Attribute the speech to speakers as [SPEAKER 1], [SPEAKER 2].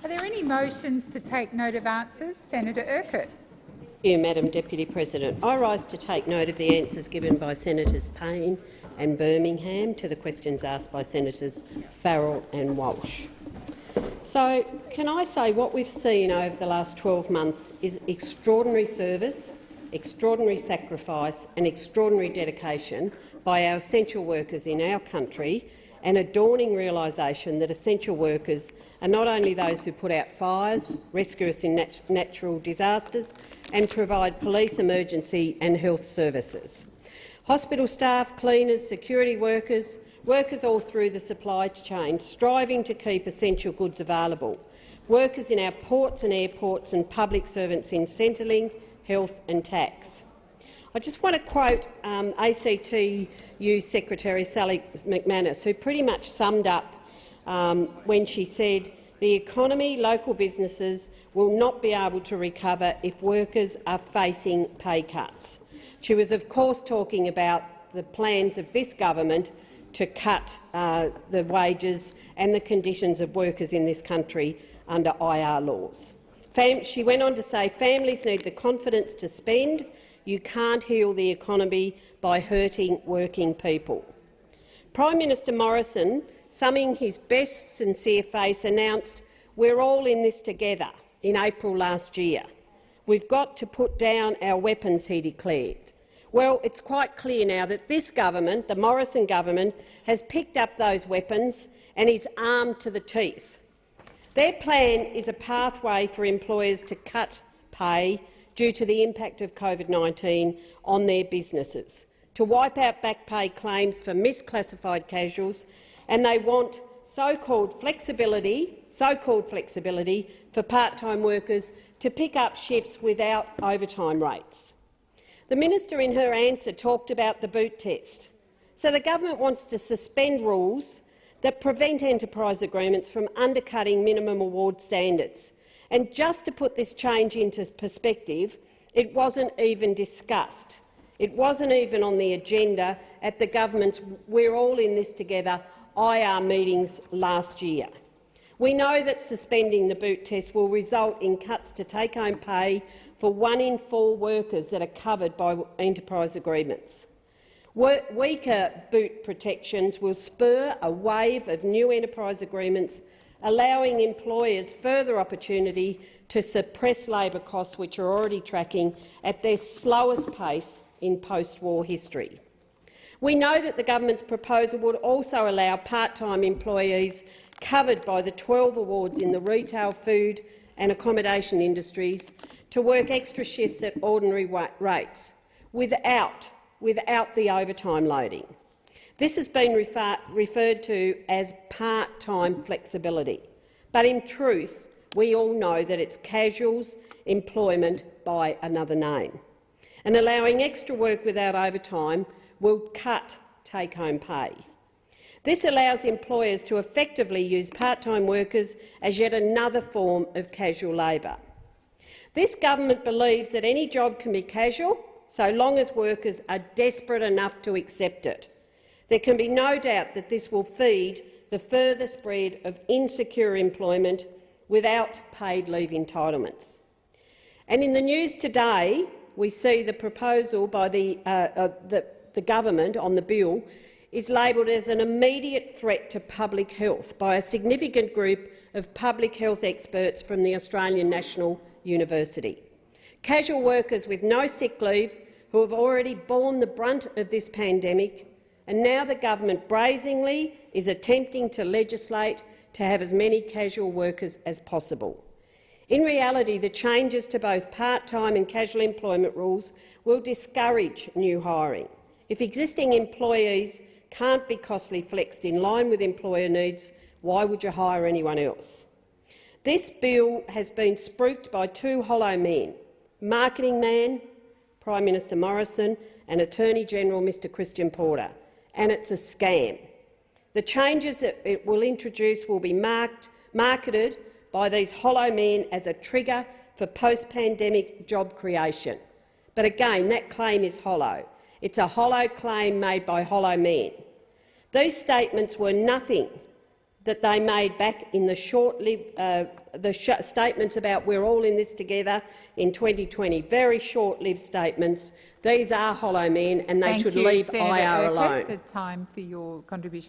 [SPEAKER 1] Are there any motions to take note of answers? Senator Urquhart.
[SPEAKER 2] Thank you, Madam Deputy President. I rise to take note of the answers given by Senators Payne and Birmingham to the questions asked by Senators Farrell and Walsh. So, can I say what we've seen over the last 12 months is extraordinary service, extraordinary sacrifice and extraordinary dedication by our essential workers in our country, and a dawning realisation that essential workers are not only those who put out fires, rescue us in natural disasters and provide police, emergency and health services. Hospital staff, cleaners, security workers, workers all through the supply chain striving to keep essential goods available, workers in our ports and airports and public servants in Centrelink, health and tax. I just want to quote ACTU Secretary Sally McManus, who pretty much summed up when she said, "The economy, local businesses will not be able to recover if workers are facing pay cuts." She was, of course, talking about the plans of this government to cut the wages and the conditions of workers in this country under IR laws. She went on to say, "Families need the confidence to spend. You can't heal the economy by hurting working people." Prime Minister Morrison, summing his best sincere face, announced, "We're all in this together," in April last year. "We've got to put down our weapons," he declared. Well, it's quite clear now that this government, the Morrison government, has picked up those weapons and is armed to the teeth. Their plan is a pathway for employers to cut pay due to the impact of COVID-19 on their businesses, to wipe out back pay claims for misclassified casuals, and they want so-called flexibility for part-time workers to pick up shifts without overtime rates. The minister in her answer talked about the boot test. So the government wants to suspend rules that prevent enterprise agreements from undercutting minimum award standards. And just to put this change into perspective, it wasn't even discussed. It wasn't even on the agenda at the government's "We're all in this together" IR meetings last year. We know that suspending the boot test will result in cuts to take-home pay for 1 in 4 workers that are covered by enterprise agreements. Weaker boot protections will spur a wave of new enterprise agreements, allowing employers further opportunity to suppress labour costs, which are already tracking at their slowest pace in post-war history. We know that the government's proposal would also allow part-time employees covered by the 12 awards in the retail, food and accommodation industries to work extra shifts at ordinary rates, without the overtime loading. This has been referred to as part-time flexibility, but in truth we all know that it's casuals employment by another name. And allowing extra work without overtime will cut take-home pay. This allows employers to effectively use part-time workers as yet another form of casual labour. This government believes that any job can be casual so long as workers are desperate enough to accept it. There can be no doubt that this will feed the further spread of insecure employment without paid leave entitlements. And in the news today, we see the proposal by the government on the bill is labelled as an immediate threat to public health by a significant group of public health experts from the Australian National University. Casual workers with no sick leave who have already borne the brunt of this pandemic, and now the government brazenly is attempting to legislate to have as many casual workers as possible. In reality, the changes to both part-time and casual employment rules will discourage new hiring. If existing employees can't be costly flexed in line with employer needs, why would you hire anyone else? This bill has been spruiked by 2 hollow men, marketing man, Prime Minister Morrison, and Attorney-General Mr Christian Porter, and it's a scam. The changes that it will introduce will be marketed by these hollow men as a trigger for post-pandemic job creation. But again, that claim is hollow. It's a hollow claim made by hollow men. These statements were nothing that they made back in the short-lived statements about we're all in this together in 2020. Very short-lived statements. These are hollow men, and they should leave
[SPEAKER 1] Senator
[SPEAKER 2] IR
[SPEAKER 1] Urquhart.
[SPEAKER 2] alone.
[SPEAKER 1] The time for your contribution